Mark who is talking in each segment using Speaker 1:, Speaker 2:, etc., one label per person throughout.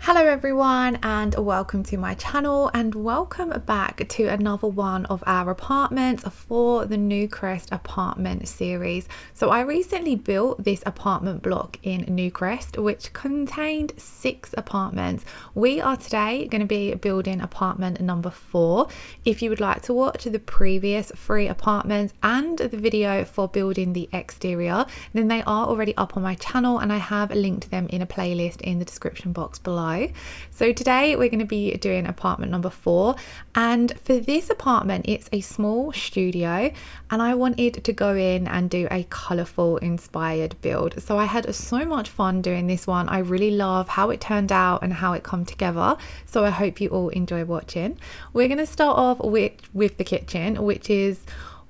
Speaker 1: Hello everyone and welcome to my channel and welcome back to another one of our apartments for the Newcrest apartment series. So I recently built this apartment block in Newcrest which contained 6 apartments. We are today going to be building apartment number 4. If you would like to watch the previous 3 apartments and the video for building the exterior, then they are already up on my channel and I have linked them in a playlist in the description box below. So today we're going to be doing apartment number 4, and for this apartment it's a small studio and I wanted to go in and do a colourful inspired build. So I had so much fun doing this one. I really love how it turned out and how it come together, so I hope you all enjoy watching. We're going to start off with the kitchen, which is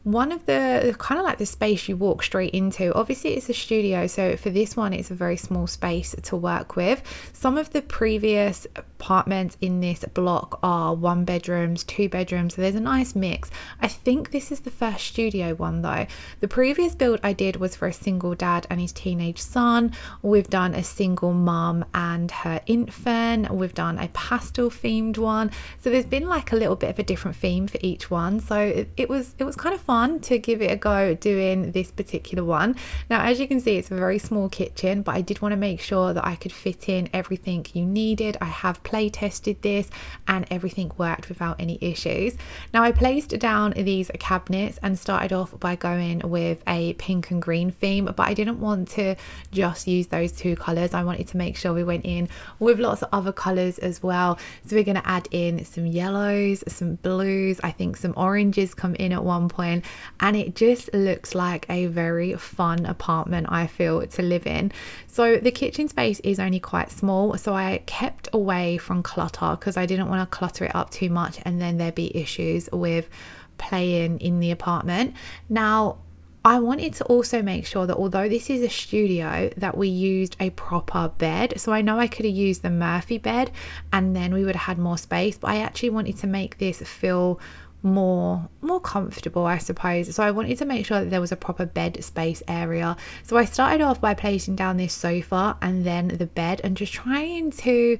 Speaker 1: one of the kind of like the space you walk straight into. Obviously it's a studio, so for this one it's a very small space to work with. Some of the previous apartments in this block are 1 bedrooms, 2 bedrooms, so there's a nice mix. I think this is the first studio one though. The previous build I did was for a single dad and his teenage son. We've done a single mum and her infant. We've done a pastel themed one, so there's been like a little bit of a different theme for each one. So it was kind of fun to give it a go doing this particular one. Now as you can see it's a very small kitchen, but I did want to make sure that I could fit in everything you needed. I have play tested this and everything worked without any issues. Now I placed down these cabinets and started off by going with a pink and green theme, but I didn't want to just use those 2 colours. I wanted to make sure we went in with lots of other colours as well. So we're going to add in some yellows, some blues, I think some oranges come in at one point, and it just looks like a very fun apartment, I feel, to live in. So the kitchen space is only quite small, so I kept away from clutter because I didn't want to clutter it up too much and then there'd be issues with playing in the apartment. Now I wanted to also make sure that although this is a studio, that we used a proper bed. So I know I could have used the Murphy bed and then we would have had more space, but I actually wanted to make this feel more comfortable, I suppose. So I wanted to make sure that there was a proper bed space area. So I started off by placing down this sofa and then the bed and just trying to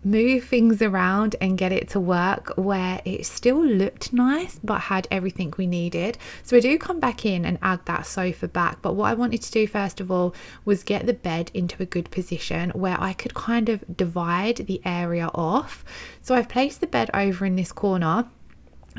Speaker 1: move things around and get it to work where it still looked nice but had everything we needed. So I do come back in and add that sofa back, but what I wanted to do first of all was get the bed into a good position where I could kind of divide the area off. So I've placed the bed over in this corner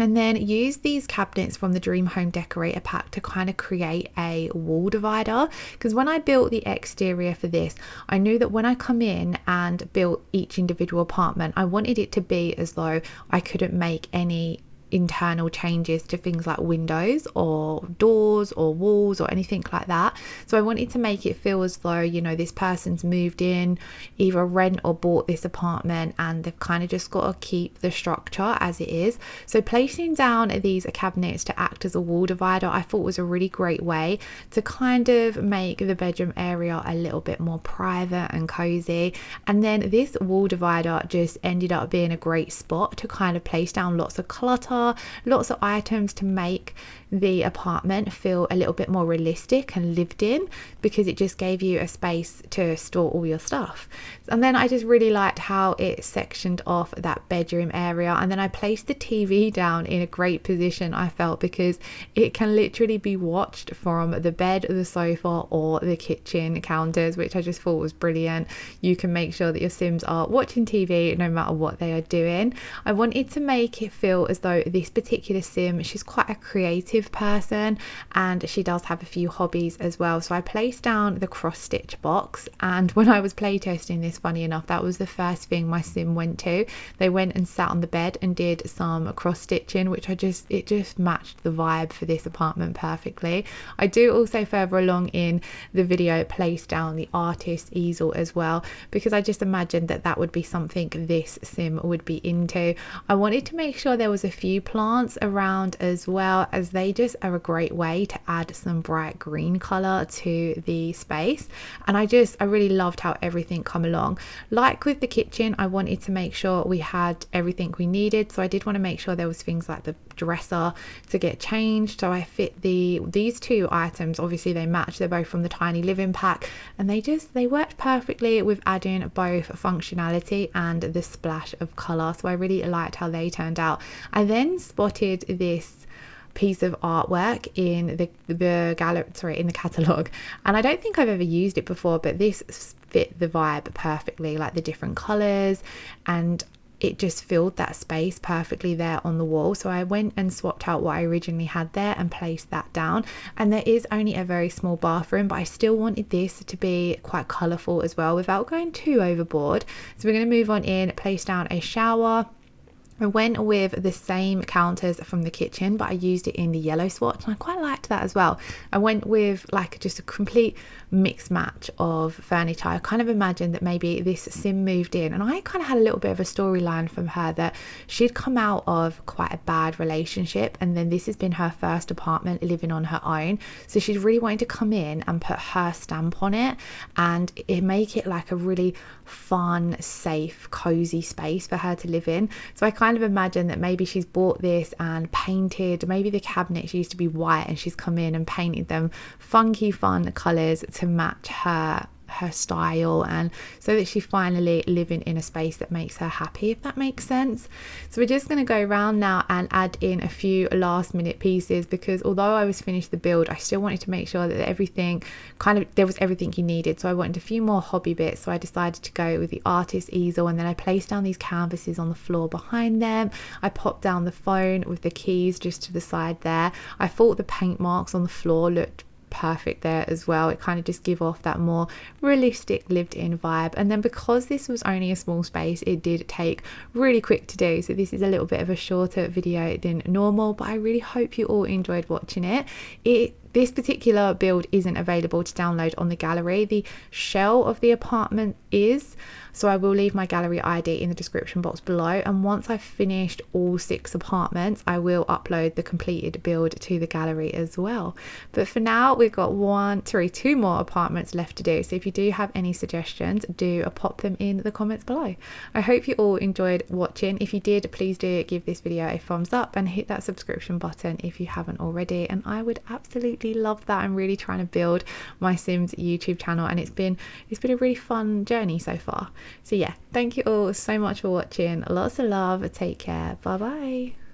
Speaker 1: and then use these cabinets from the Dream Home Decorator pack to kind of create a wall divider, because when I built the exterior for this, I knew that when I come in and built each individual apartment, I wanted it to be as though I couldn't make any internal changes to things like windows or doors or walls or anything like that. So I wanted to make it feel as though, you know, this person's moved in, either rent or bought this apartment, and they've kind of just got to keep the structure as it is. So placing down these cabinets to act as a wall divider I thought was a really great way to kind of make the bedroom area a little bit more private and cozy. And then this wall divider just ended up being a great spot to kind of place down lots of clutter, lots of items to make the apartment feel a little bit more realistic and lived in, because it just gave you a space to store all your stuff. And then I just really liked how it sectioned off that bedroom area, and then I placed the TV down in a great position, I felt, because it can literally be watched from the bed, the sofa or the kitchen counters, which I just thought was brilliant. You can make sure that your Sims are watching TV no matter what they are doing. I wanted to make it feel as though this particular Sim, she's quite a creative person and she does have a few hobbies as well. So I placed down the cross stitch box, and when I was playtesting this, funny enough, that was the first thing my Sim went to. They went and sat on the bed and did some cross stitching, which it just matched the vibe for this apartment perfectly. I do also further along in the video place down the artist easel as well, because I just imagined that that would be something this Sim would be into. I wanted to make sure there was a few few plants around as well, as they just are a great way to add some bright green color to the space. And I really loved how everything come along. Like with the kitchen, I wanted to make sure we had everything we needed, so I did want to make sure there was things like the dresser to get changed. So I fit these two items, obviously they match, they're both from the tiny living pack, and they worked perfectly with adding both functionality and the splash of color. So I really liked how they turned out. I then spotted this piece of artwork in the gallery, sorry, in the catalogue, and I don't think I've ever used it before, but this fit the vibe perfectly, like the different colors, and it just filled that space perfectly there on the wall. So I went and swapped out what I originally had there and placed that down. And there is only a very small bathroom, but I still wanted this to be quite colourful as well without going too overboard. So we're going to move on in, place down a shower. I went with the same counters from the kitchen, but I used it in the yellow swatch, and I quite liked that as well. I went with like just a complete mix match of furniture. I kind of imagined that maybe this sim moved in, and I kind of had a little bit of a storyline from her that she'd come out of quite a bad relationship, and then this has been her first apartment living on her own. So she's really wanting to come in and put her stamp on it and make it like a really fun, safe, cozy space for her to live in. So I kind of imagine that maybe she's bought this and painted, maybe the cabinets used to be white and she's come in and painted them funky fun colors to match her style, and so that she's finally living in a space that makes her happy, if that makes sense. So we're just going to go around now and add in a few last minute pieces, because although I was finished the build, I still wanted to make sure that everything there was everything you needed. So I wanted a few more hobby bits, so I decided to go with the artist easel, and then I placed down these canvases on the floor behind them. I popped down the phone with the keys just to the side there. I thought the paint marks on the floor looked perfect there as well. It kind of just give off that more realistic lived in vibe. And then because this was only a small space, it did take really quick to do, so this is a little bit of a shorter video than normal, but I really hope you all enjoyed watching it. This particular build isn't available to download on the gallery. The shell of the apartment is, so I will leave my gallery ID in the description box below, and once I've finished all 6 apartments, I will upload the completed build to the gallery as well. But for now, we've got 2 more apartments left to do, so if you do have any suggestions, do pop them in the comments below. I hope you all enjoyed watching. If you did, please do give this video a thumbs up and hit that subscription button if you haven't already, and I would absolutely love that. I'm really trying to build my Sims YouTube channel, and it's been a really fun journey so far. So yeah, thank you all so much for watching. Lots of love. Take care. Bye bye.